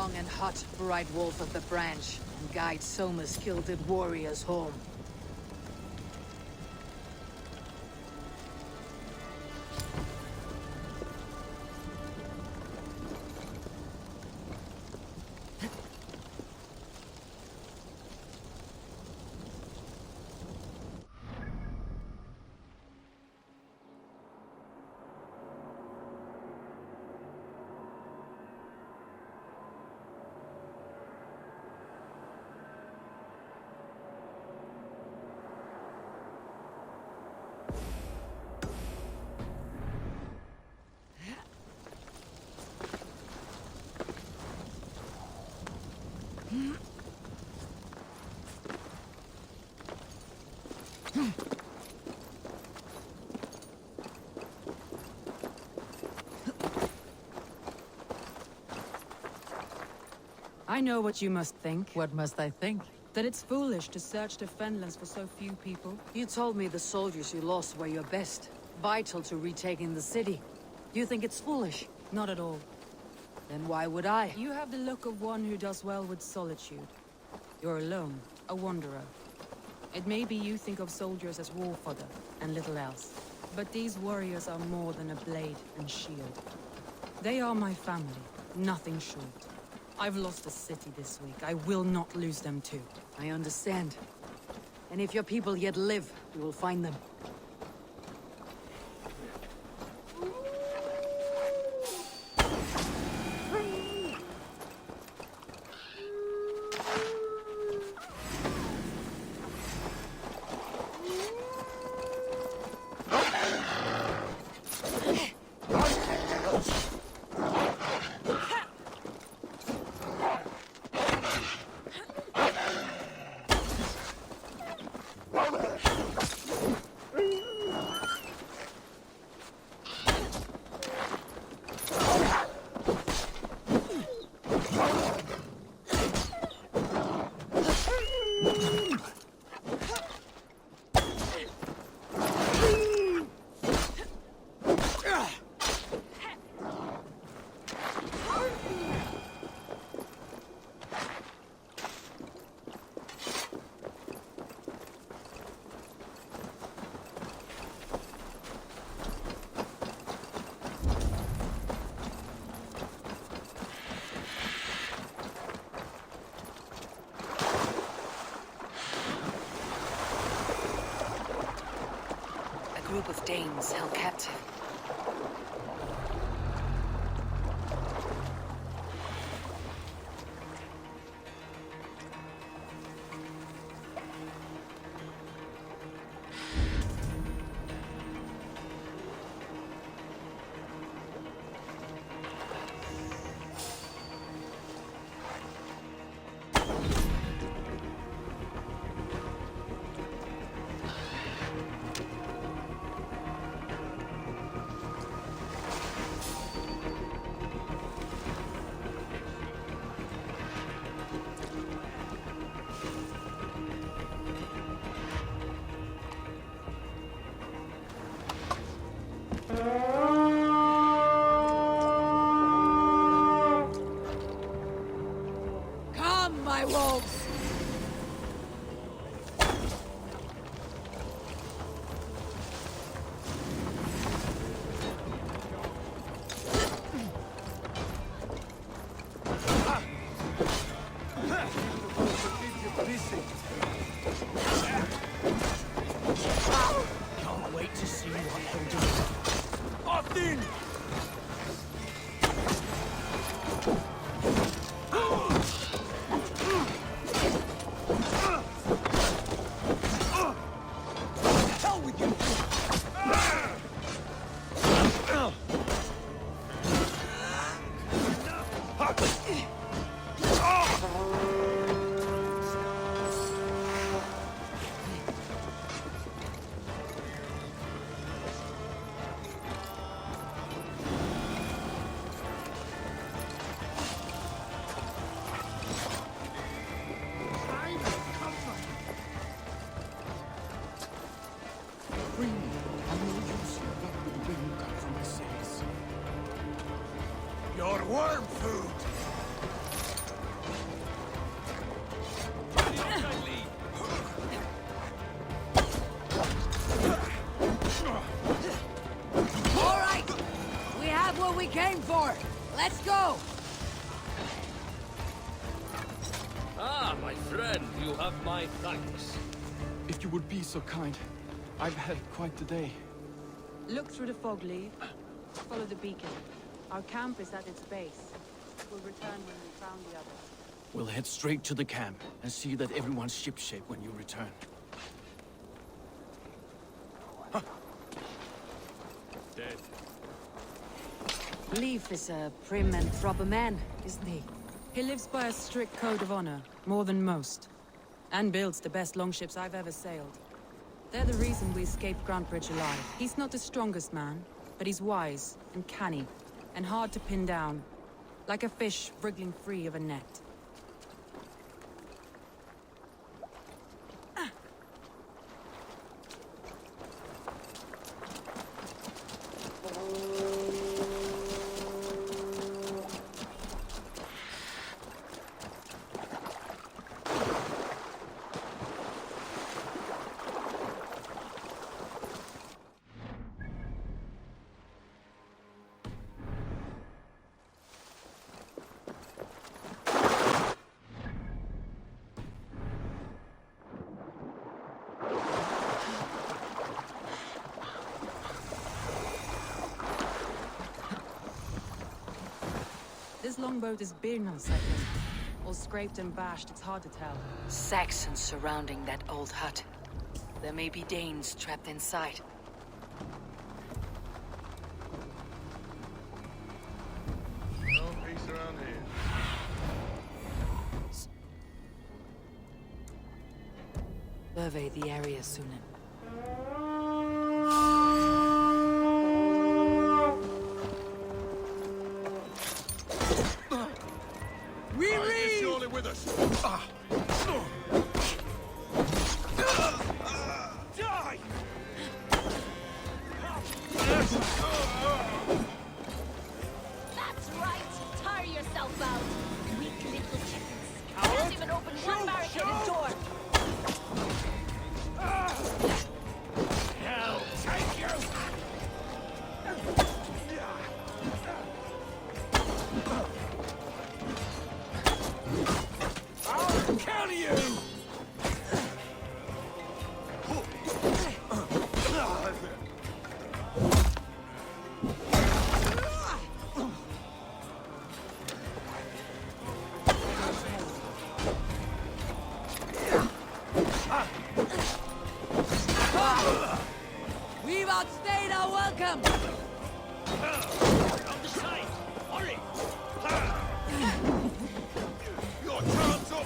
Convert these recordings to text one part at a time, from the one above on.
long and hot, bright wolf of the branch, and guide Soma's kilted warriors home. I know what you must think. What must I think? That it's foolish to search the Fenlands for so few people. You told me the soldiers you lost were your best, vital to retaking the city. You think it's foolish? Not at all. Then why would I? You have the look of one who does well with solitude. You're alone, a wanderer. It may be you think of soldiers as war fodder, and little else. But these warriors are more than a blade and shield. They are my family, nothing short. I've lost a city this week. I will not lose them too. I understand. And if your people yet live, we will find them. A group of Danes held captive. Come, my wolves! Can't wait to see what they'll do. Austin! Hell with you! Your worm food! Let's go! Ah, my friend, you have my thanks. If you would be so kind. I've had quite the day. Look through the fog, Lee. Follow the beacon. Our camp is at its base. We'll return when we found the others. We'll head straight to the camp and see that everyone's shipshape when you return. Dead. Leif is a prim and proper man, isn't he? He lives by a strict code of honor, more than most. And builds the best longships I've ever sailed. They're the reason we escaped Grantbridge alive. He's not the strongest man, but he's wise and canny, and hard to pin down. Like a fish wriggling free of a net. This longboat is Birna's, I think. All scraped and bashed, it's hard to tell. Saxons surrounding that old hut. There may be Danes trapped inside. No peace around here. Survey the area soon. You're surely with us. Die! That's right! Tire yourself out! Weak little chickens! Can't even open one barricaded door! Hell, take you! I'll counter you! We've outstayed our welcome! On the side! Hurry! Your time's up!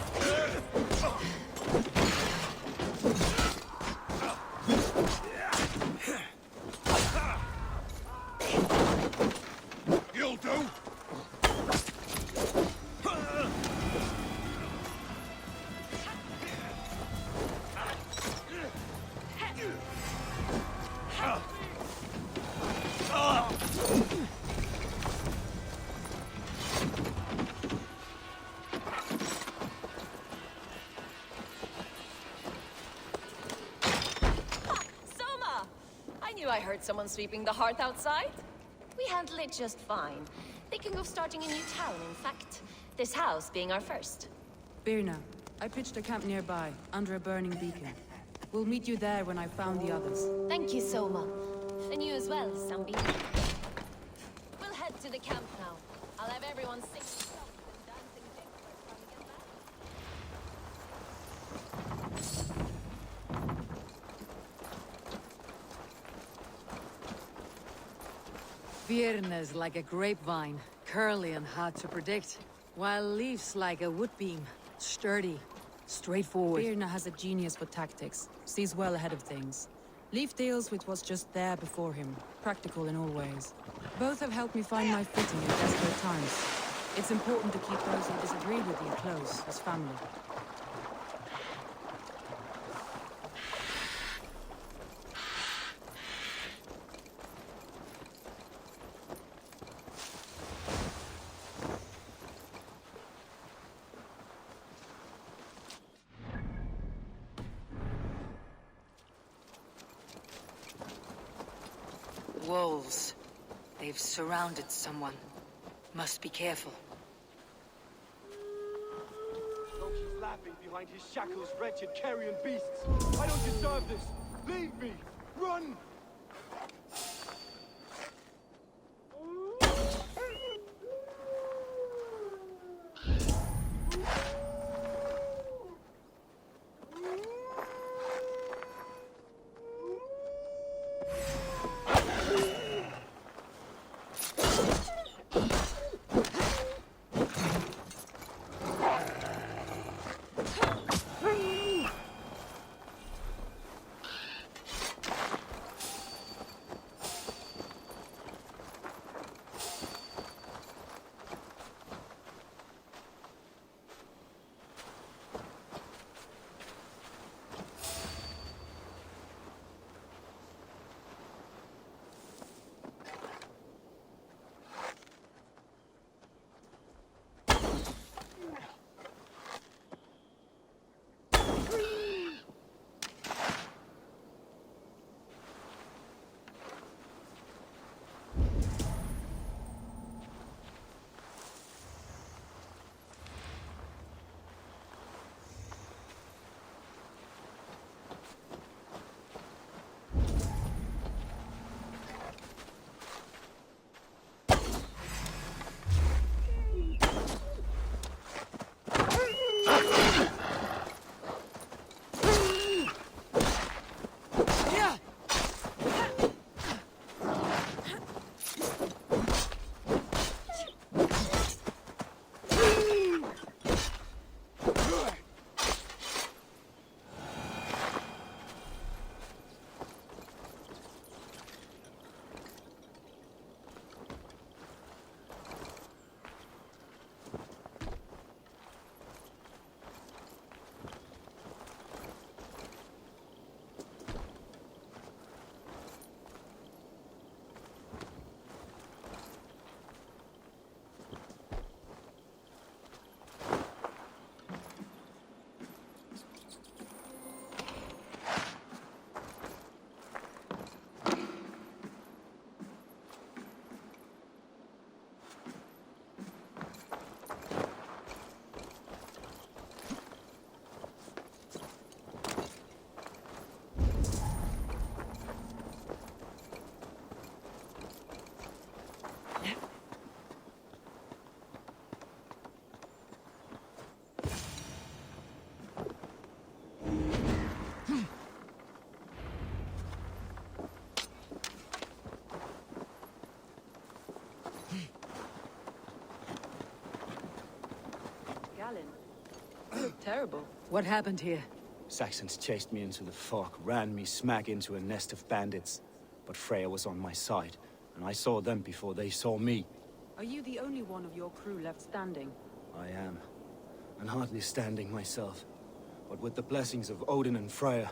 You'll do! Soma! I knew I heard someone sweeping the hearth outside. We handle it just fine. Thinking of starting a new town, in fact. This house being our first. Birna, I pitched a camp nearby, under a burning beacon. We'll meet you there when I've found the others. Thank you, Soma. And you as well, Sambi. We'll head to the camp now. I'll have everyone sing and dancing jig by the time we get back. Vierna's like a grapevine, curly and hard to predict, while Leif's like a wood beam, sturdy, straightforward. Birna has a genius for tactics, sees well ahead of things. Leif deals with what's just there before him, practical in all ways. Both have helped me find my footing in desperate times. It's important to keep those who disagree with you close, as family. Wolves. They've surrounded someone. Must be careful. Loki's laughing behind his shackles, wretched carrion beasts. I don't deserve this. Leave me. Run! You look terrible. What happened here? Saxons chased me into the fog, ran me smack into a nest of bandits. But Freya was on my side, and I saw them before they saw me. Are you the only one of your crew left standing? I am. And hardly standing myself. But with the blessings of Odin and Freya,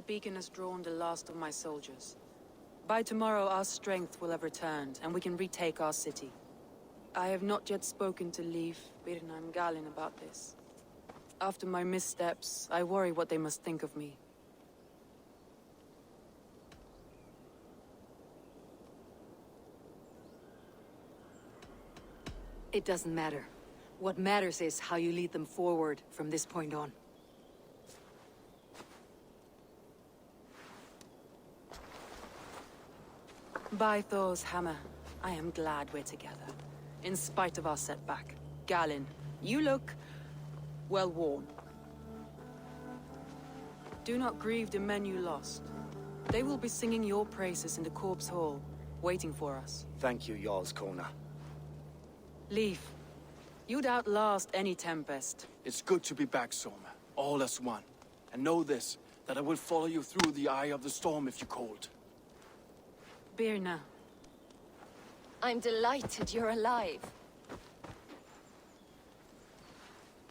the beacon has drawn the last of my soldiers. By tomorrow, our strength will have returned, and we can retake our city. I have not yet spoken to Leif, Birna, and Galin about this. After my missteps, I worry what they must think of me. It doesn't matter. What matters is how you lead them forward from this point on. By Thor's hammer, I am glad we're together. In spite of our setback. Galin, you look... well worn. Do not grieve the men you lost. They will be singing your praises in the Corpse Hall, waiting for us. Thank you, Jarl's Kona. Leif, you'd outlast any tempest. It's good to be back, Soma. All as one. And know this, that I will follow you through the eye of the storm if you're cold. Birna, I'm delighted you're alive.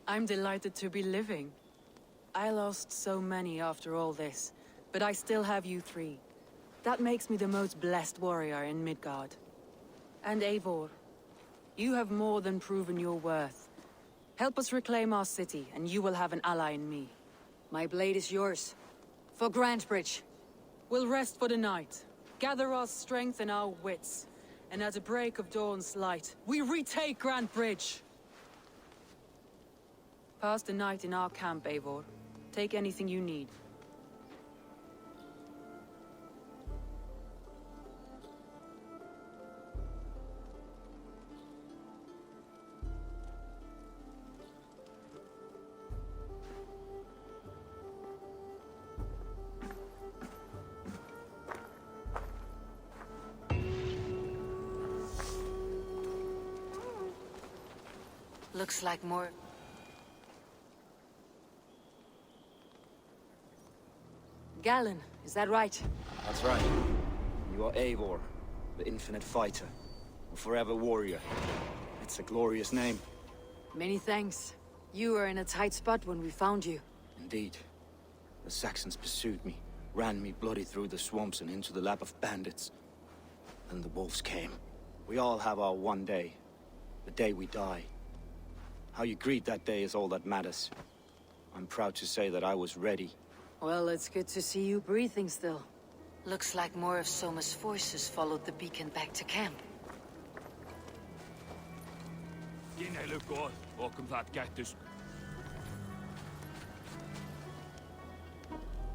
I'm delighted to be living. I lost so many after all this, but I still have you three. That makes me the most blessed warrior in Midgard. And Eivor, you have more than proven your worth. Help us reclaim our city, and you will have an ally in me. My blade is yours. For Grantebridge. We'll rest for the night, gather our strength and our wits, and at the break of dawn's light, we retake Grantebridge! Pass the night in our camp, Eivor. Take anything you need. Looks like more... Galin, is that right? That's right. You are Eivor, the infinite fighter, a forever warrior. It's a glorious name. Many thanks. You were in a tight spot when we found you. Indeed. The Saxons pursued me, ran me bloody through the swamps and into the lap of bandits. Then the wolves came. We all have our one day. The day we die. How you greet that day is all that matters. I'm proud to say that I was ready. Well, it's good to see you breathing still. Looks like more of Soma's forces followed the beacon back to camp.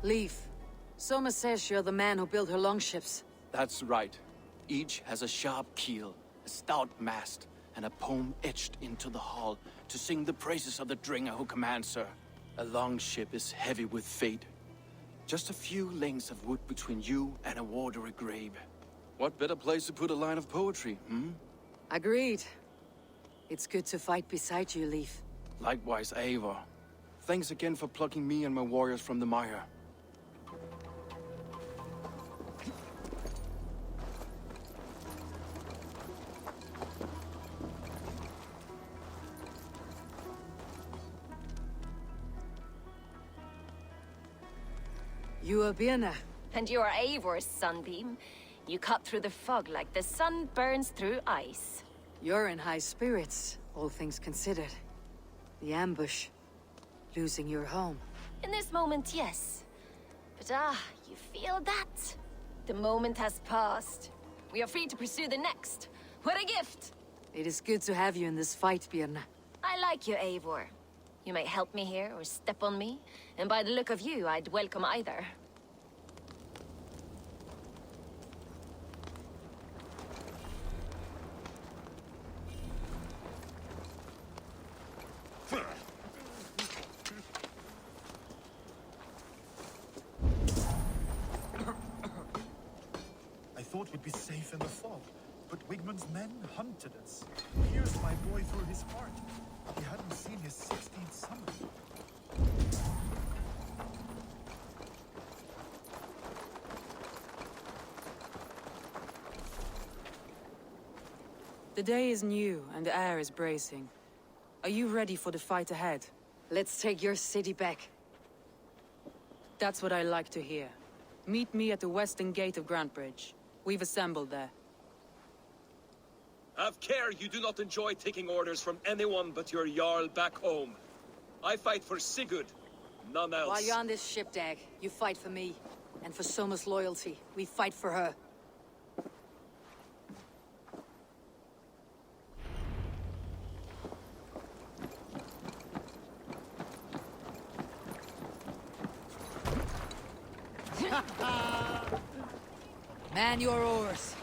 Leif, Soma says you're the man who built her longships. That's right. Each has a sharp keel, a stout mast, and a poem etched into the hull to sing the praises of the Dringer who commands her. A longship is heavy with fate. Just a few lengths of wood between you and a watery grave. What better place to put a line of poetry, hmm? Agreed. It's good to fight beside you, Leif. Likewise, Eivor. Thanks again for plucking me and my warriors from the mire. You are Birna. And you are Eivor's sunbeam. You cut through the fog like the sun burns through ice. You're in high spirits, all things considered. The ambush. Losing your home. In this moment, yes. But you feel that? The moment has passed. We are free to pursue the next. What a gift! It is good to have you in this fight, Birna. I like you, Eivor. You may help me here or step on me, and by the look of you, I'd welcome either. I thought we'd be safe in the fog, but Wigmund's men hunted us. Pierced my boy through his heart. He hadn't seen his 16th summer. The day is new, and the air is bracing. Are you ready for the fight ahead? Let's take your city back. That's what I like to hear. Meet me at the western gate of Grantbridge. We've assembled there. Have care you do not enjoy taking orders from anyone but your Jarl back home. I fight for Sigurd, none else. While you're on this ship, Dag, you fight for me. And for Summa's loyalty, we fight for her. Man your oars.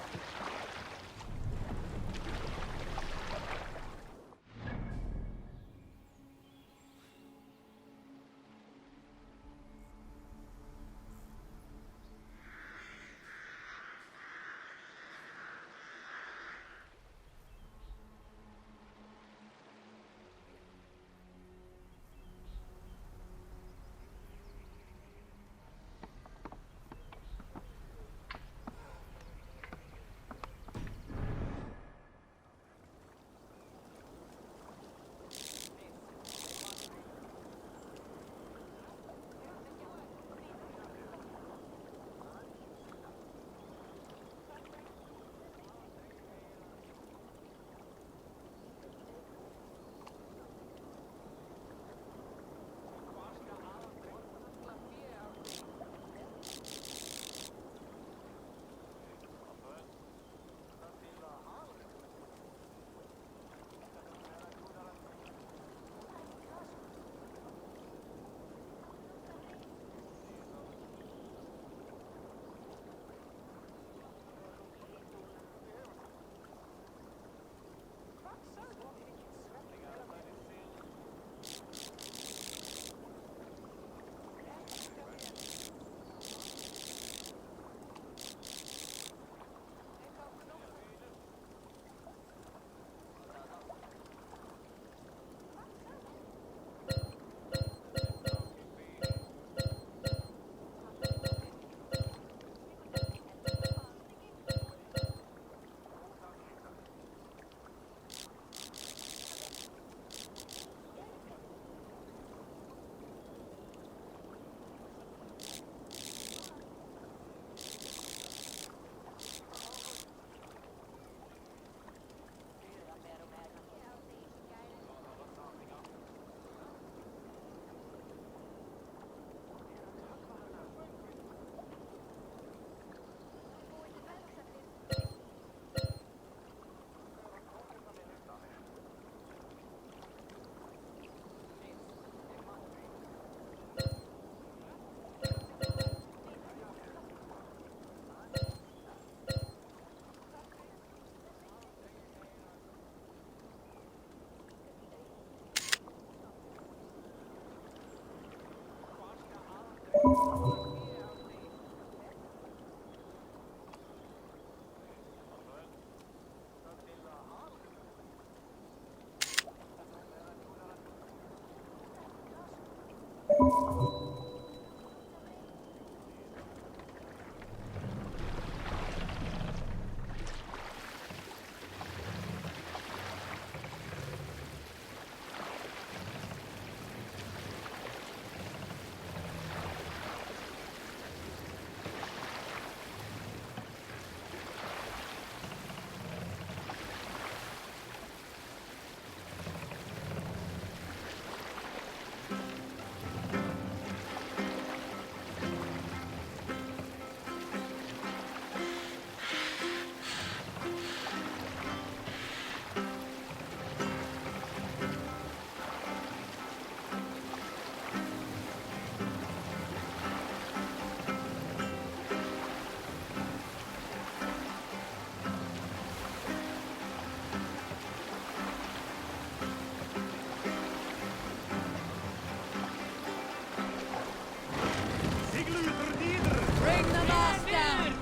Bring the last down!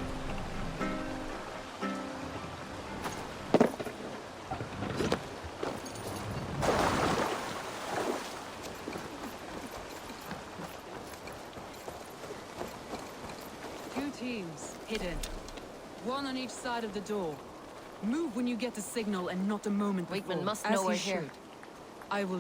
Two teams, hidden. One on each side of the door. Move when you get the signal and not a moment before. Wigmund must as know he we're here. should. I will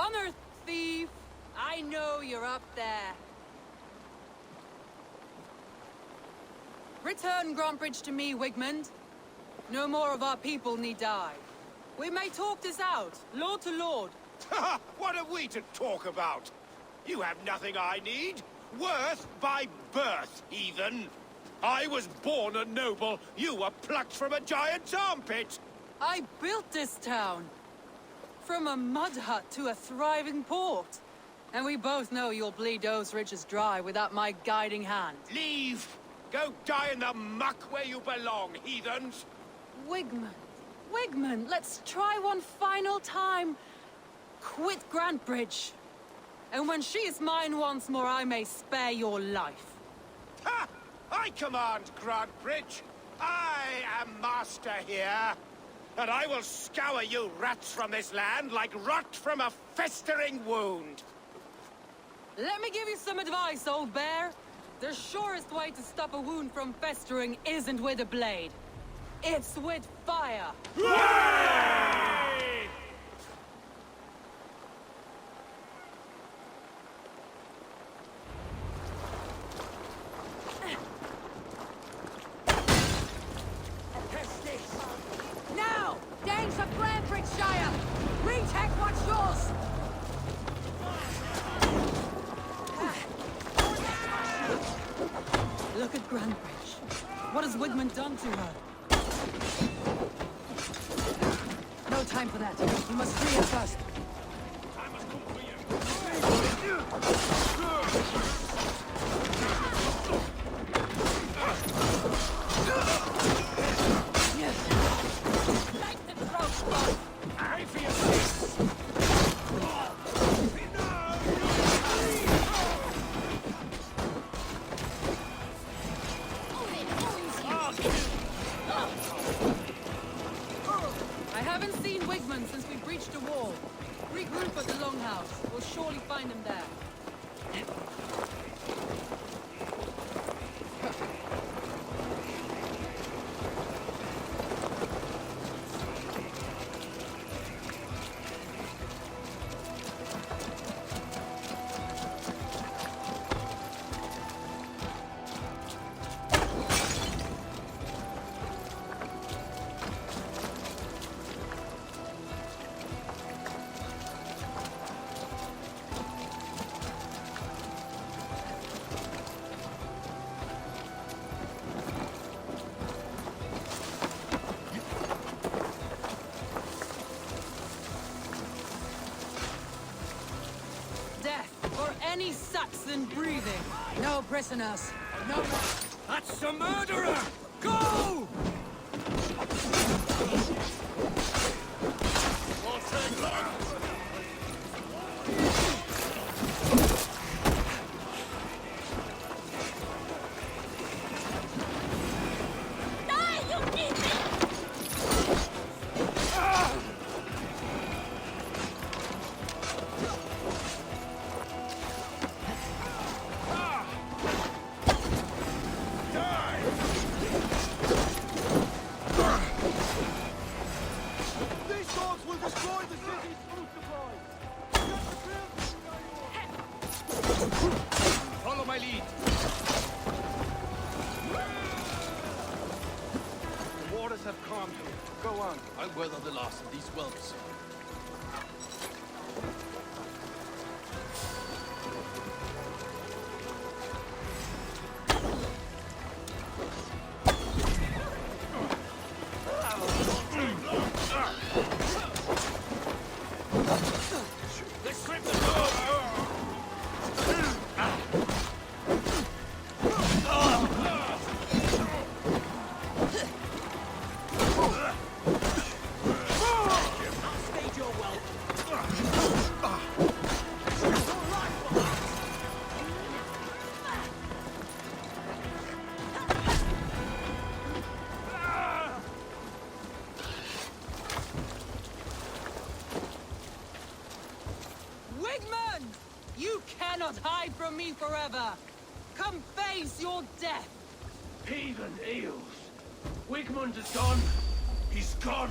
honor, thief! I know you're up there. Return Grantbridge to me, Wigmund. No more of our people need die. We may talk this out, lord to lord. What are we to talk about? You have nothing I need. Worth by birth, heathen. I was born a noble. You were plucked from a giant's armpit. I built this town. From a mud hut to a thriving port. And we both know you'll bleed those riches dry without my guiding hand. Leave. Go die in the muck where you belong, heathens. Wigmund, Wigmund, let's try one final time. Quit Grantbridge. And when she is mine once more, I may spare your life. Ha! I command Grantbridge. I am master here. And I will scour you rats from this land like rot from a festering wound. Let me give you some advice, old bear. The surest way to stop a wound from festering isn't with a blade. It's with fire. Hooray! Now! Danes of Grantbridgeshire! Retake what's yours! Look at Grantbridge. What has Wigmund done to her? No time for that. You must free her first. I haven't seen Wigmund since we breached the wall. Regroup at the Longhouse. We'll surely find him there. Death for any Saxon breathing. No prisoners. No... That's a murderer! Go! These dogs will destroy the city's food supply! Follow my lead. The waters have calmed. Go on. I'll weather the last of these whelps. Let's strip the door! Wigmund! You cannot hide from me forever! Come face your death! Heathen eels. Wigmund is gone. He's gone.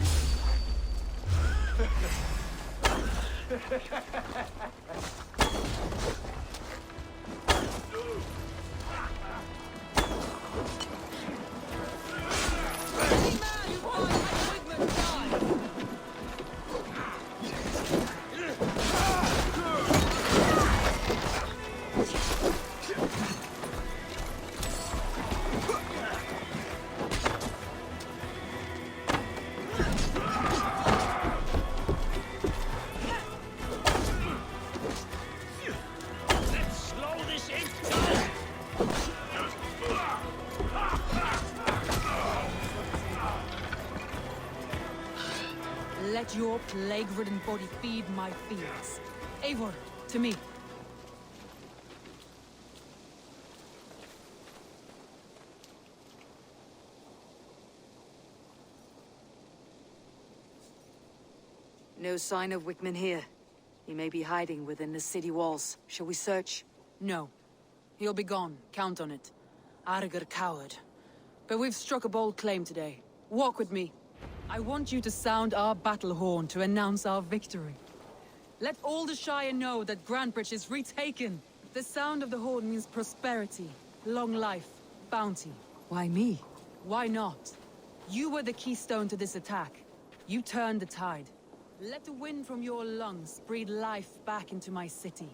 Let your plague-ridden body feed my fields. Eivor, to me. No sign of Wickman here. He may be hiding within the city walls. Shall we search? No. He'll be gone, count on it. Arger coward. But we've struck a bold claim today. Walk with me. I want you to sound our battle horn to announce our victory. Let all the Shire know that Grantebridge is retaken. The sound of the horn means prosperity, long life, bounty. Why me? Why not? You were the keystone to this attack. You turned the tide. Let the wind from your lungs breathe life back into my city.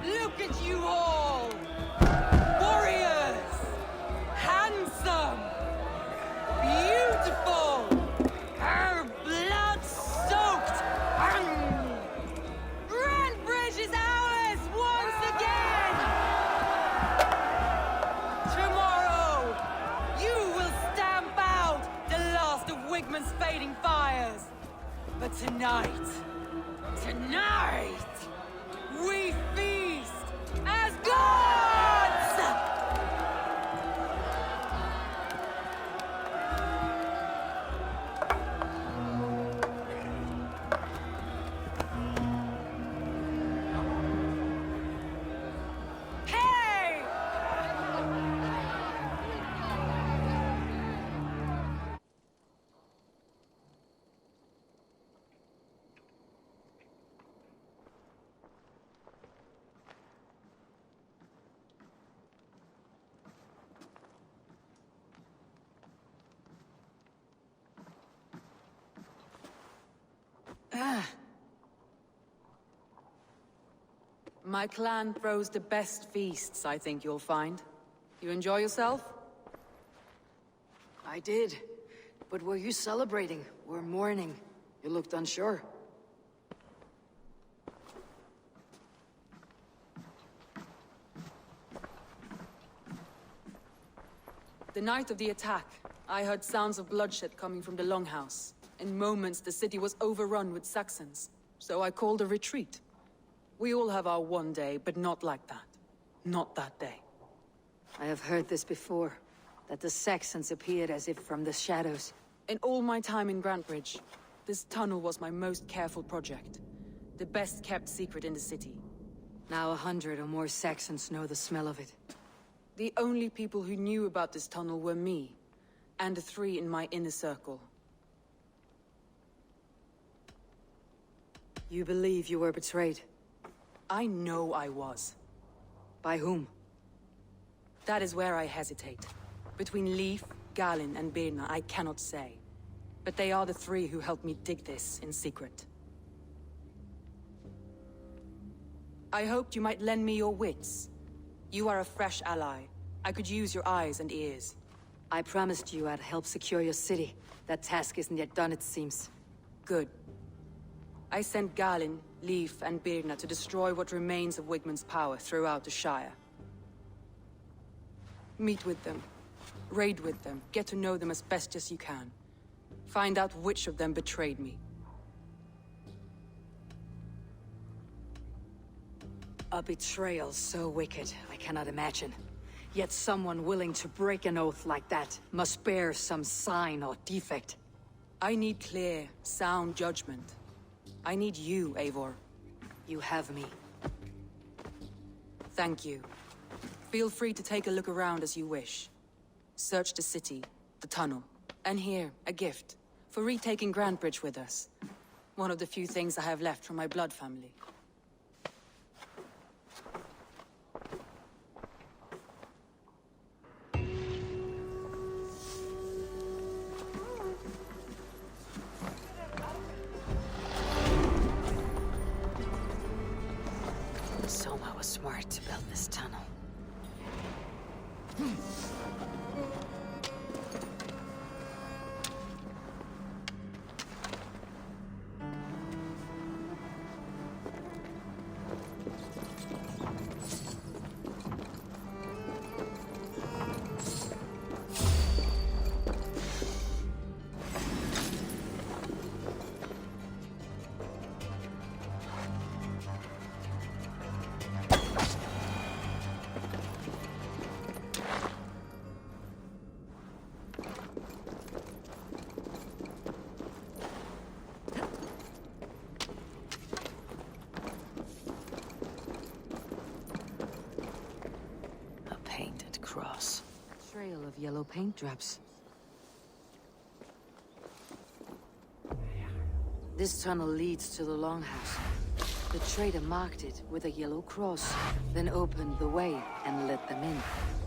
Look at you all! Warriors! Handsome! Beautiful! Blood-soaked! Grantebridge is ours once again! Tomorrow, you will stamp out the last of Wigmund's fading fires. But tonight, we feast as gods! Hey! My clan throws the best feasts, I think you'll find. You enjoy yourself? I did. But were you celebrating or mourning? You looked unsure. The night of the attack, I heard sounds of bloodshed coming from the Longhouse. In moments, the city was overrun with Saxons, so I called a retreat. We all have our one day, but not like that. Not that day. I have heard this before, that the Saxons appeared as if from the shadows. In all my time in Grantebridge, this tunnel was my most careful project. The best kept secret in the city. Now 100 or more Saxons know the smell of it. The only people who knew about this tunnel were me, and the 3 in my inner circle. You believe you were betrayed? I know I was. By whom? That is where I hesitate. Between Leif, Galinn, and Birna, I cannot say. But they are the 3 who helped me dig this in secret. I hoped you might lend me your wits. You are a fresh ally. I could use your eyes and ears. I promised you I'd help secure your city. That task isn't yet done, it seems. Good. I sent Galinn, Leif, and Birna to destroy what remains of Wigmund's power throughout the Shire. Meet with them. Raid with them. Get to know them as best as you can. Find out which of them betrayed me. A betrayal so wicked, I cannot imagine. Yet someone willing to break an oath like that must bear some sign or defect. I need clear, sound judgment. I need you, Eivor. You have me. Thank you. Feel free to take a look around as you wish. Search the city, the tunnel, and here, a gift. For retaking Grandbridge with us. One of the few things I have left from my blood family. Soma was smart to build this tunnel. Cross. Trail of yellow paint drops. This tunnel leads to the longhouse. The trader marked it with a yellow cross, then opened the way and let them in.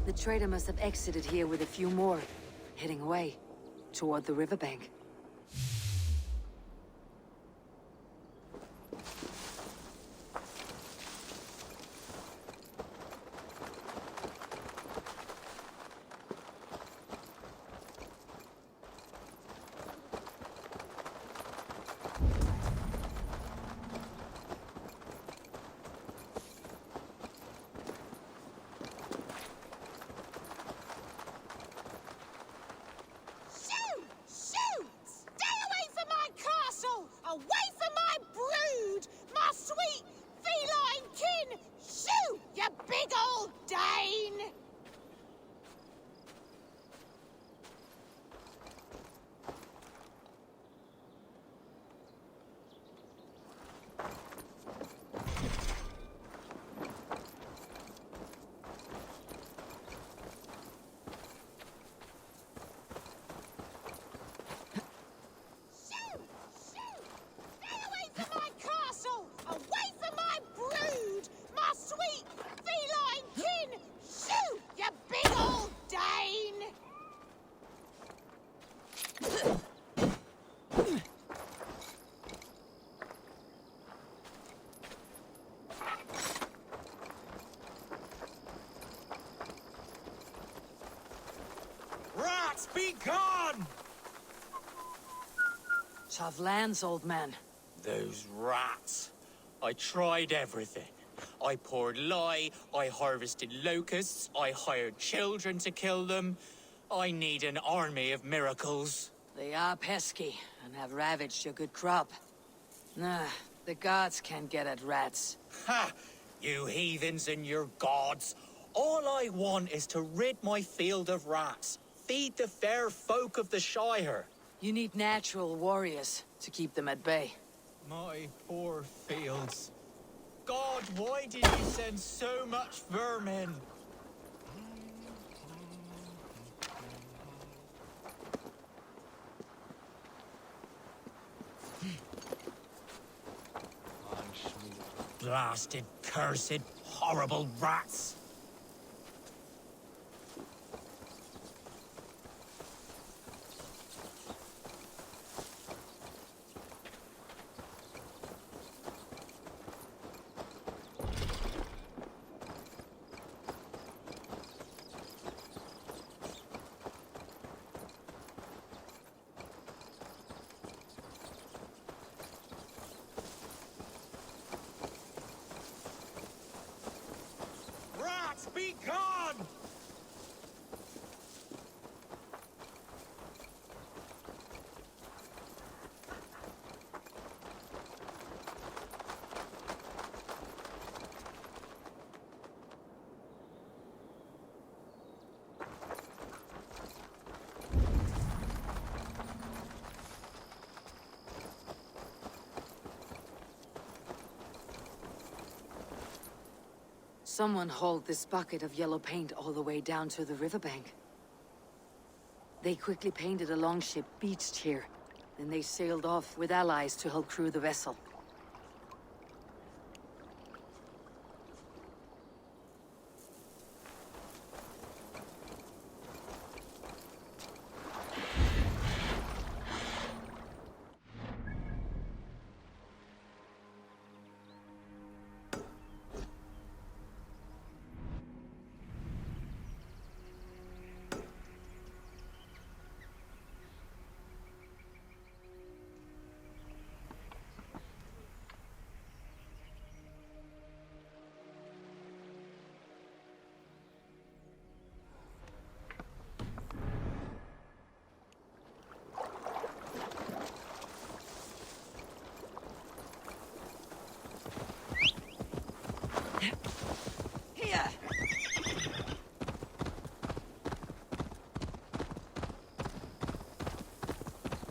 The trader must have exited here with a few more, heading away toward the riverbank. Be gone! Tough lands, old man. Those rats. I tried everything. I poured lye, I harvested locusts, I hired children to kill them. I need an army of miracles. They are pesky and have ravaged your good crop. Nah, the gods can't get at rats. Ha! You heathens and your gods. All I want is to rid my field of rats. Feed the fair folk of the Shire. You need natural warriors to keep them at bay. My poor fields. God, why did you send so much vermin? Blasted, cursed, horrible rats! Be gone! Someone hauled this bucket of yellow paint all the way down to the riverbank. They quickly painted a longship beached here. Then they sailed off with allies to help crew the vessel.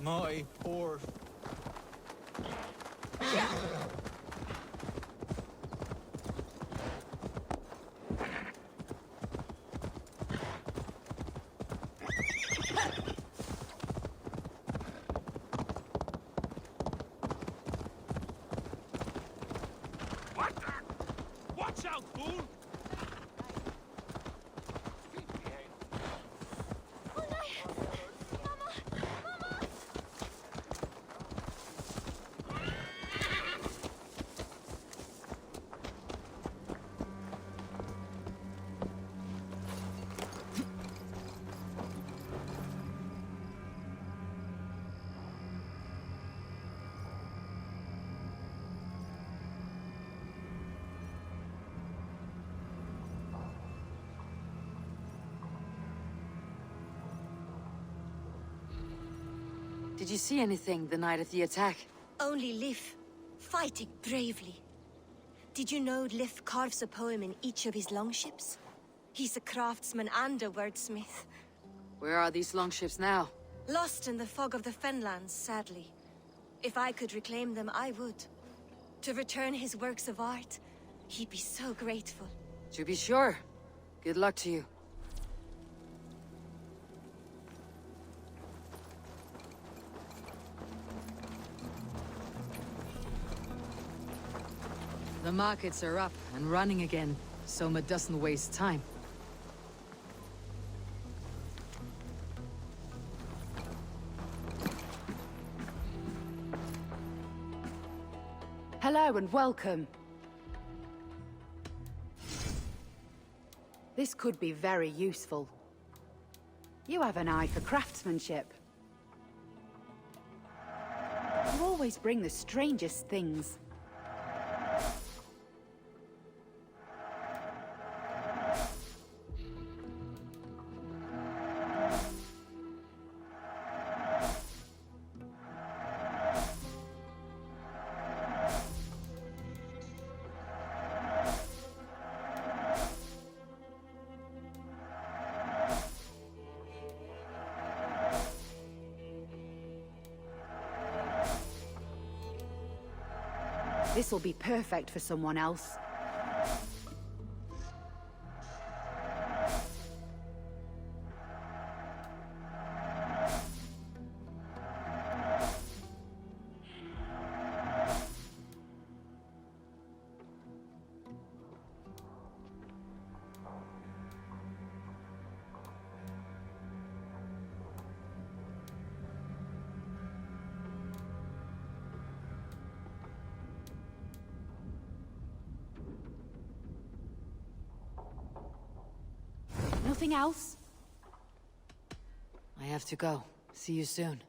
My poor... What the? Watch out, fool! Oh no! Mama! Mama! Did you see anything the night of the attack? Only Lif, fighting bravely. Did you know Lif carves a poem in each of his longships? He's a craftsman and a wordsmith. Where are these longships now? Lost in the fog of the Fenlands, sadly. If I could reclaim them, I would. To return his works of art, he'd be so grateful. To be sure. Good luck to you. The markets are up and running again. Soma doesn't waste time. Hello and welcome. This could be very useful. You have an eye for craftsmanship. You always bring the strangest things. This'll be perfect for someone else. Nothing else? I have to go. See you soon.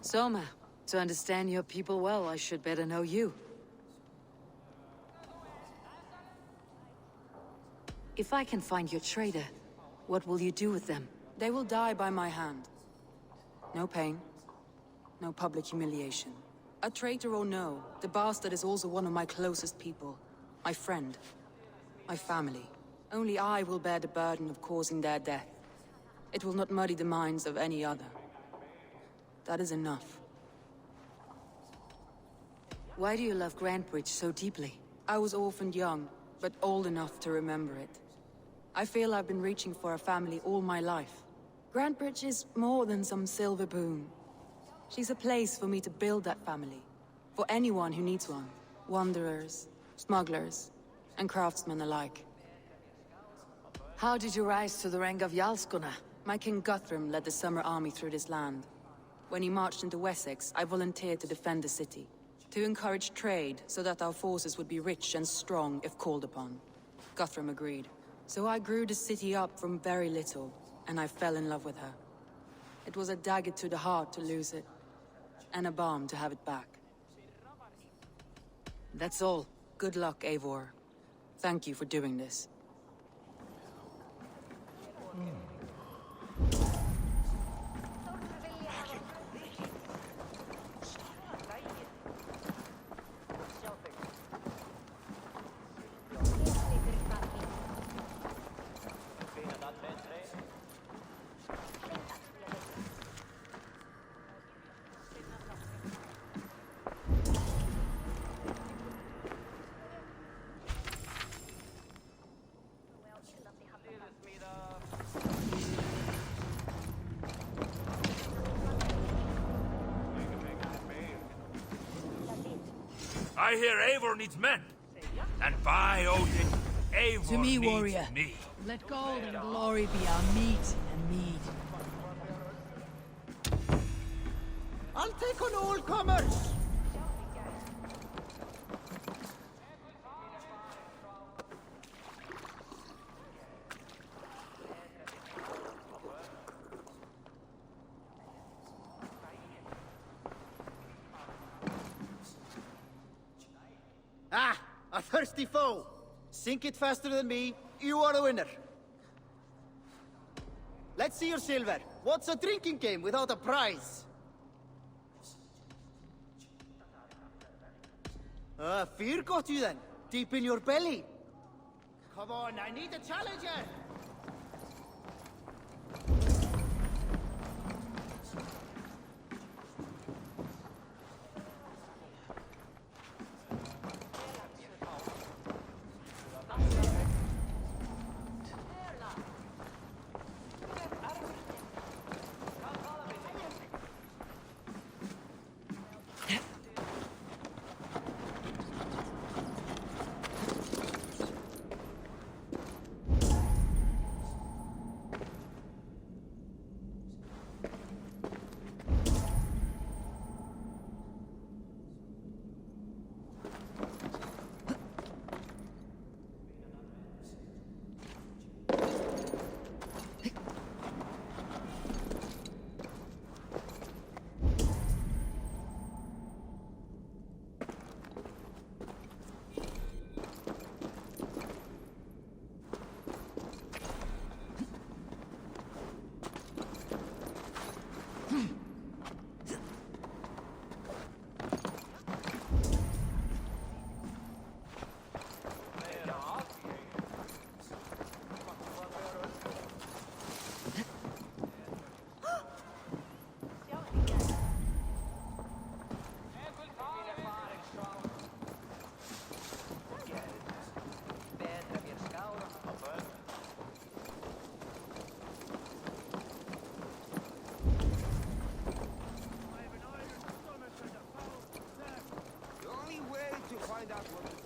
Soma, to understand your people well, I should better know you. If I can find your traitor, what will you do with them? They will die by my hand. No pain, no public humiliation. A traitor or no, the bastard is also one of my closest people. My friend. My family. Only I will bear the burden of causing their death. It will not muddy the minds of any other. That is enough. Why do you love Grantbridge so deeply? I was orphaned young, but old enough to remember it. I feel I've been reaching for a family all my life. Grantbridge is more than some silver boon. She's a place for me to build that family. For anyone who needs one. Wanderers, smugglers, and craftsmen alike. How did you rise to the rank of Jarlskunna? My King Guthrum led the Summer Army through this land. When he marched into Wessex, I volunteered to defend the city. To encourage trade, so that our forces would be rich and strong if called upon. Guthrum agreed. So I grew the city up from very little, and I fell in love with her. It was a dagger to the heart to lose it, and a balm to have it back. That's all. Good luck, Eivor. Thank you for doing this. I hear Eivor needs men. And by Odin, Eivor To me, needs warrior. me. Let gold and glory be our meat and mead. I'll take on all comers! Ah, a thirsty foe. Sink it faster than me. You are the winner. Let's see your silver. What's a drinking game without a prize? Fear got you then. Deep in your belly. Come on, I need a challenger. The only way to find out what